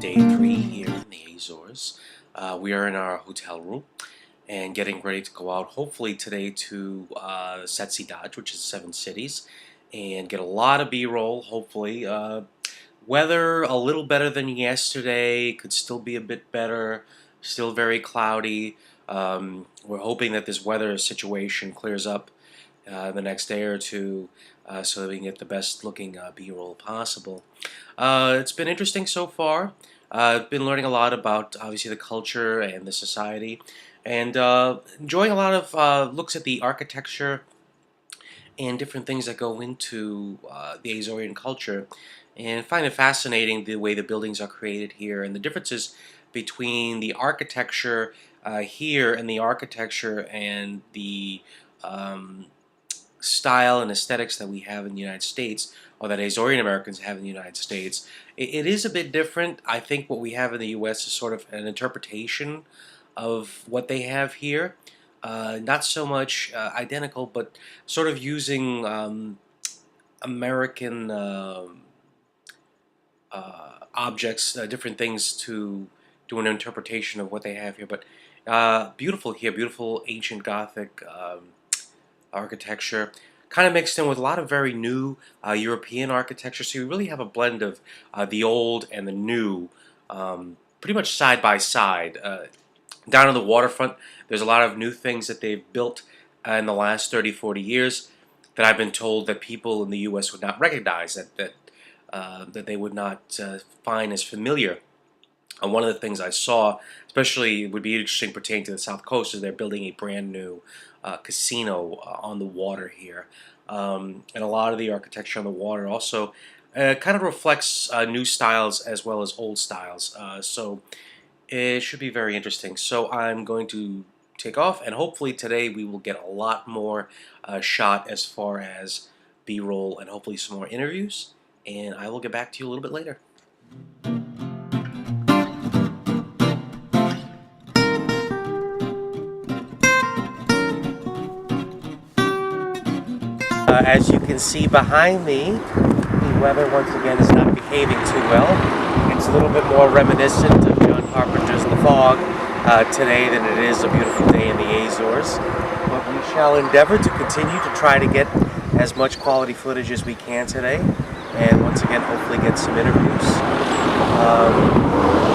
day 3 here in the Azores. We are in our hotel room and getting ready to go out hopefully today to Dodge, which is 7 cities, and get a lot of B-roll hopefully. Weather a little better than yesterday, could still be a bit better, still very cloudy. We're hoping that this weather situation clears up the next day or two so that we can get the best looking B-roll possible. It's been interesting so far. I've been learning a lot about obviously the culture and the society, and enjoying a lot of looks at the architecture and different things that go into the Azorean culture, and find it fascinating the way the buildings are created here and the differences between the architecture here and the architecture and the style and aesthetics that we have in the United States, or that Azorean Americans have in the United States. It is a bit different. I think what we have in the U.S. is sort of an interpretation of what they have here. Not so much identical, but sort of using American objects, different things to do an interpretation of what they have here. But beautiful here, beautiful ancient Gothic architecture, kind of mixed in with a lot of very new European architecture. So you really have a blend of the old and the new, pretty much side by side. Down on the waterfront, there's a lot of new things that they've built in the last 30-40 years that I've been told that people in the U.S. would not recognize, that they would not find as familiar. One of the things I saw, especially would be interesting pertaining to the South Coast, is they're building a brand new casino on the water here. And a lot of the architecture on the water also kind of reflects new styles as well as old styles. So it should be very interesting. So I'm going to take off, and hopefully today we will get a lot more shot as far as B-roll and hopefully some more interviews. And I will get back to you a little bit later. As you can see behind me, the weather once again is not behaving too well. It's a little bit more reminiscent of John Carpenter's The Fog today than it is a beautiful day in the Azores. But we shall endeavor to continue to try to get as much quality footage as we can today, and once again hopefully get some interviews.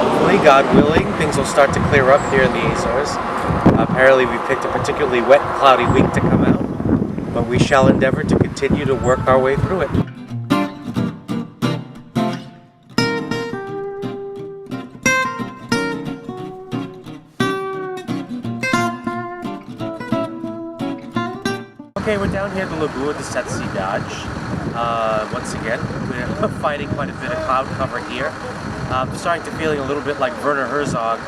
Hopefully, God willing, things will start to clear up here in the Azores. Apparently we picked a particularly wet and cloudy week to come out, but we shall endeavor to continue to work our way through it. Okay, we're down here at the Lagoon de Dodge. Once again, we're fighting quite a bit of cloud cover here. I'm starting to feeling a little bit like Werner Herzog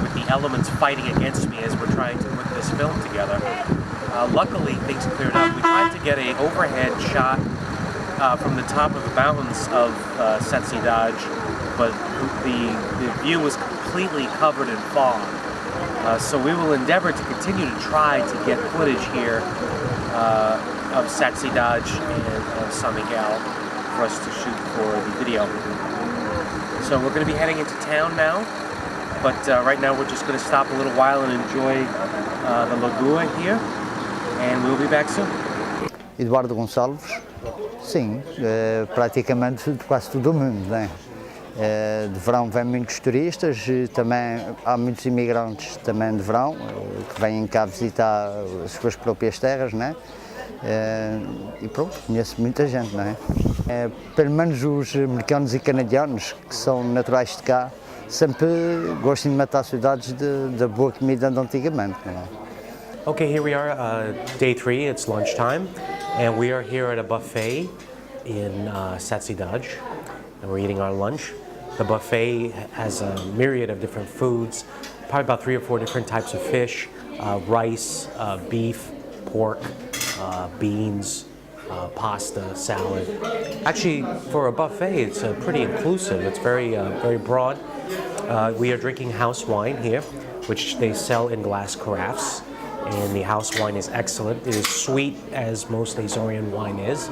with the elements fighting against me as we're trying to put this film together. Luckily, things cleared up. We tried to get an overhead shot from the top of the mountains of Dodge, but the view was completely covered in fog. So we will endeavor to continue to try to get footage here of Dodge and of San Miguel for us to shoot for the video. So we're going to be heading into town now, but right now we're just going to stop a little while and enjoy the lagoa here, and we'll be back soon. Eduardo Gonçalves, sim, praticamente quase todo o mundo, né? De verão vêm muitos turistas, também há muitos imigrantes também de verão que vêm cá visitar as suas próprias terras, né? E pronto, conheço muita gente, não é? Pelo menos os americanos e canadianos que são naturais de cá sempre gostam de matar saudades da boa comida de antigamente, não é? Okay, here we are, day 3, it's lunchtime, and we are here at a buffet in Dodge, and we're eating our lunch. The buffet has a myriad of different foods, probably about 3 or 4 different types of fish, rice, beef, pork, beans, pasta, salad. Actually, for a buffet, it's pretty inclusive. It's very, very broad. We are drinking house wine here, which they sell in glass carafes, and the house wine is excellent. It is sweet, as most Azorean wine is.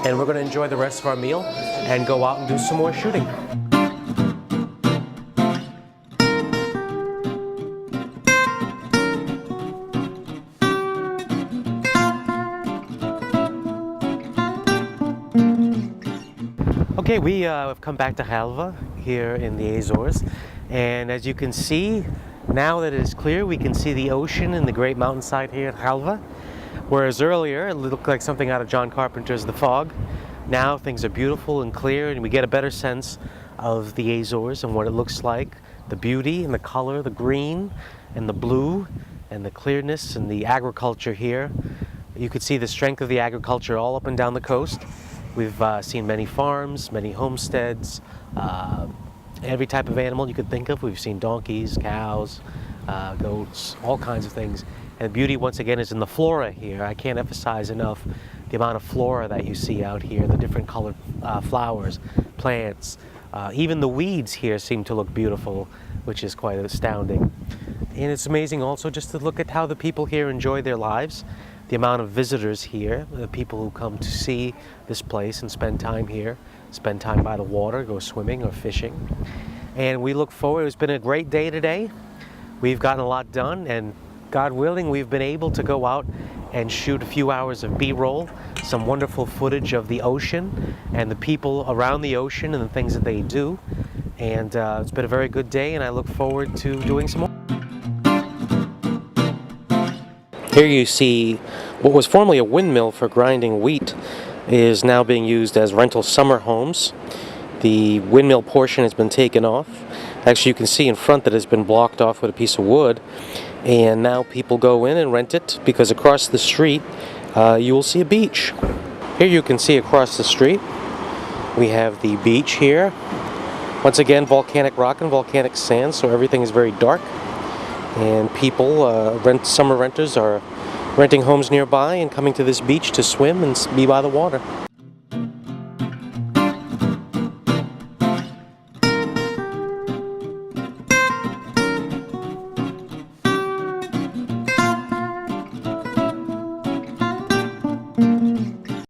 And we're going to enjoy the rest of our meal and go out and do some more shooting. Okay, we have come back to Halva here in the Azores, and as you can see, now that it is clear, we can see the ocean and the great mountainside here at Halva. Whereas earlier it looked like something out of John Carpenter's The Fog. Now things are beautiful and clear, and we get a better sense of the Azores and what it looks like, the beauty and the color, the green and the blue and the clearness and the agriculture here. You could see the strength of the agriculture all up and down the coast. We've seen many farms, many homesteads, every type of animal you could think of. We've seen donkeys, cows, goats, all kinds of things. And the beauty, once again, is in the flora here. I can't emphasize enough the amount of flora that you see out here, the different colored flowers, plants. Even the weeds here seem to look beautiful, which is quite astounding. And it's amazing also just to look at how the people here enjoy their lives. The amount of visitors here, the people who come to see this place and spend time here, spend time by the water, go swimming or fishing. And we look forward. It's been a great day today. We've gotten a lot done, and God willing, we've been able to go out and shoot a few hours of B-roll, some wonderful footage of the ocean and the people around the ocean and the things that they do. And it's been a very good day, and I look forward to doing some more. Here you see what was formerly a windmill for grinding wheat is now being used as rental summer homes. The windmill portion has been taken off. Actually, you can see in front that it's been blocked off with a piece of wood, and now people go in and rent it because across the street you will see a beach. Here you can see across the street we have the beach here. Once again, volcanic rock and volcanic sand, so everything is very dark. And people, summer renters are renting homes nearby and coming to this beach to swim and be by the water.